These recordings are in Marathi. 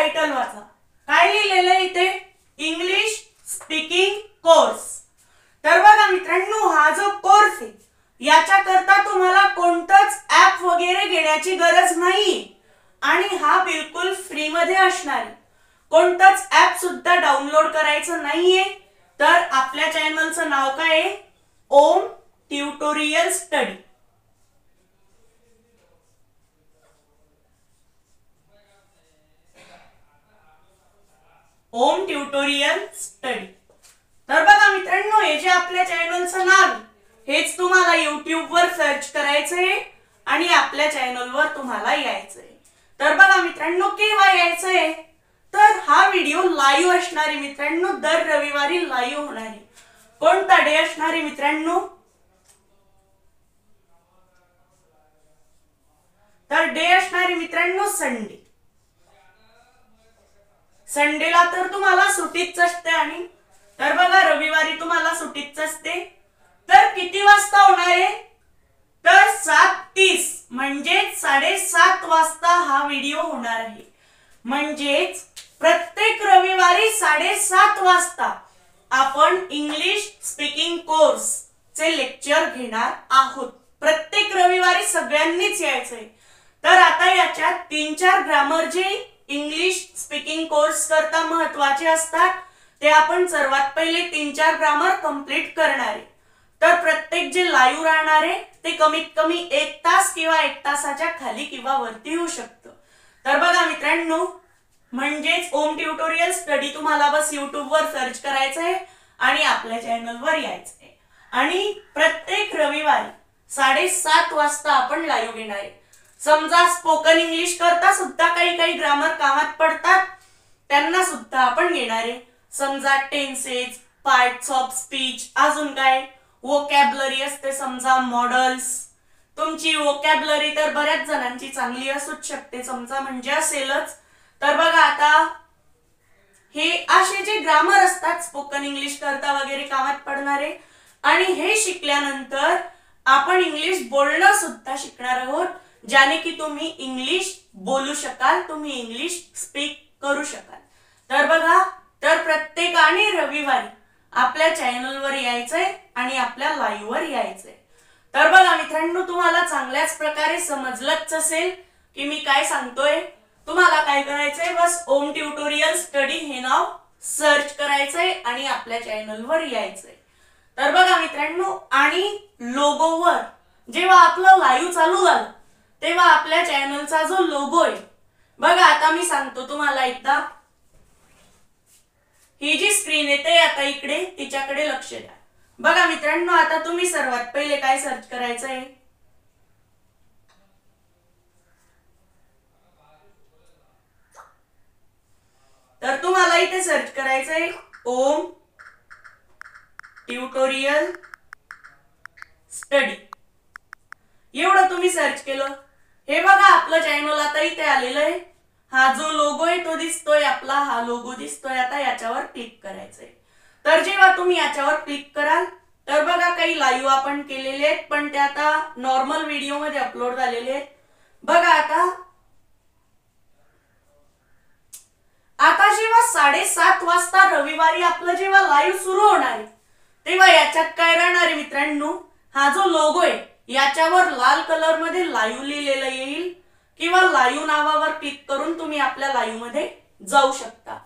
टायटल वाचा. काय लिहिलेलं आहे इथे? English speaking course. तर बघा मित्रांनो, हा जो कोर्स आहे याच्याकरता तुम्हाला कोणतंच ऍप वगैरे घेण्याची गरज नाही आणि हा बिलकुल फ्री मध्ये असणार आहे. कोणतंच ऍप सुद्धा डाउनलोड करायचं नाहीये. तर आपल्या चॅनलचं नाव काय आहे? ओम ट्युटोरियल स्टडी. ओम ट्युटोरियल स्टडी. तर बघा मित्रांनो, हे जे आपल्या चॅनलचं नाव हेच तुम्हाला YouTube वर सर्च करायचंय आणि आपल्या चॅनलवर तुम्हाला यायचंय. तर बघा मित्रांनो, केव्हा यायचंय? तर हा व्हिडिओ लाईव्ह असणार आहे मित्रांनो. दर रविवारी लाईव्ह होणार आहे. कोणता डे असणार आहे मित्रांनो? तर डे असणार आहे मित्रांनो संडे. संडेला तर तुम्हाला सुट्टीच असते आणि तर बघा रविवारी तुम्हाला सुट्टीच असते. तर किती वाजता होणार आहे? तर 7:30 म्हणजे 7:30 वाजता हा व्हिडिओ होणार आहे. म्हणजेच प्रत्येक रविवारी 7:30 वाजता आपण इंग्लिश स्पीकिंग कोर्स चे लेक्चर घेणार आहोत. प्रत्येक रविवारी सगळ्यांनीच यायचंय. तर आता याच्यात 3-4 ग्रामर जे इंग्लिश स्पीकिंग कोर्स करता महत्वाचे असतात ते आपण सर्वात पहिले 3-4 ग्रामर कंप्लीट करणार आहे. तर प्रत्येक जे लाईव्ह राहणार आहे ते कमीत कमी 1 तास किंवा 1 तासाच्या खाली किंवा वरती होऊ शकतं. तर बघा मित्रांनो, म्हणजेच ओम ट्युटोरियल स्टडी तुम्हाला बस YouTube वर सर्च करायचं आहे आणि आपल्या चॅनलवर यायचं आहे आणि प्रत्येक रविवारी 7:30 वाजता आपण लाईव्ह घेणार आहे. समजा स्पोकन इंग्लिश करता सुद्धा काही ग्रामर कामात पडतात, त्यांना सुद्धा आपण घेणार आहे. समजा टेन्सेस, पार्ट्स ऑफ स्पीच, अजून काय वोकॅब्युलरी असते, समजा मॉडेल्स. तुमची वोकॅब्युलरी तर बऱ्याच जणांची चांगली असूच शकते, समजा म्हणजे असेलच. तर बघा आता हे असे जे ग्रामर असतात स्पोकन इंग्लिश करता वगैरे कामात पडणारे आणि हे शिकल्यानंतर आपण इंग्लिश बोलणं सुद्धा शिकणार आहोत, ज्याने की तुम्ही इंग्लिश बोलू शकाल, तुम्ही इंग्लिश स्पीक करू शकाल. तर बघा, तर प्रत्येकाने रविवारी आपल्या चॅनलवर यायचंय आणि आपल्या लाईव्ह वर यायचंय. तर बघा मित्रांनो, तुम्हाला चांगल्याच प्रकारे समजलंच असेल की मी काय सांगतोय. तुम्हाला काय करायचंय, बस ओम ट्युटोरियल स्टडी हे नाव सर्च करायचंय आणि आपल्या चॅनलवर यायचंय. तर बघा मित्रांनो, आणि लोगोवर जेव्हा आपलं लाईव्ह चालू झालं तेव्हा आपल्या चॅनलचा जो लोगो आहे बघा, आता मी सांगतो तुम्हाला एकदा. ही जी स्क्रीन येते आता इकडे, तिच्याकडे लक्ष द्या. बघा मित्रांनो, आता तुम्ही सर्वात पहिले काय सर्च करायचंय? तर तुम्हाला इथे सर्च करायचंय ओम ट्युटोरियल स्टडी. एवढं तुम्ही सर्च केलं. हे बघा आपलं चॅनल आता इथे आलेलं आहे. हा जो लोगो आहे तो दिसतोय आपला, हा लोगो दिसतोय. आता याच्यावर क्लिक करायचंय. तर जेव्हा तुम्ही याच्यावर क्लिक कराल तर बघा काही लाईव्ह आपण केलेले आहेत, पण ते आता नॉर्मल व्हिडिओ मध्ये अपलोड झालेले आहेत. बघा आता जेव्हा 7:30 वाजता रविवारी आपलं जेव्हा लाईव्ह सुरू होणार आहे तेव्हा याच्यात काय राहणार आहे मित्रांनो, हा जो लोगो आहे याच्यावर लाल कलर मध्ये लाईव्ह लिहिलेलं येईल किंवा लाईव्ह नावावर क्लिक करून तुम्ही आपल्या लाईव्ह मध्ये जाऊ शकता.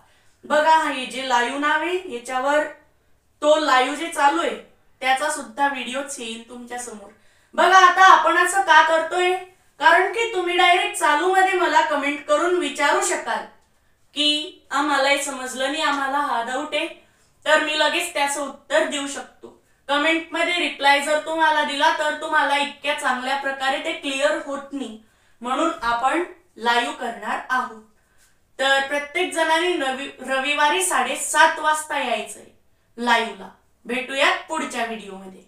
बघा हे जे लाईव्ह नाव आहे याच्यावर तो लाईव्ह जे चालू आहे त्याचा सुद्धा व्हिडिओच येईल तुमच्या समोर. बघा आता आपण असं का करतोय, कारण की तुम्ही डायरेक्ट चालू मध्ये मला कमेंट करून विचारू शकाल की आम्हाला हे समजलं नाही, आम्हाला हा डाऊट आहे. तर मी लगेच त्याचं उत्तर देऊ शकतो. कमेंट मध्ये रिप्लाय जर तुम्हाला दिला तर तुम्हाला इतक्या चांगल्या प्रकारे ते क्लिअर होत नाही, म्हणून आपण लाईव्ह करणार आहोत. तर प्रत्येक जणांनी रविवारी 7:30 वाजता यायचंय लाईव्हला. भेटूयात पुढच्या व्हिडिओ मध्ये.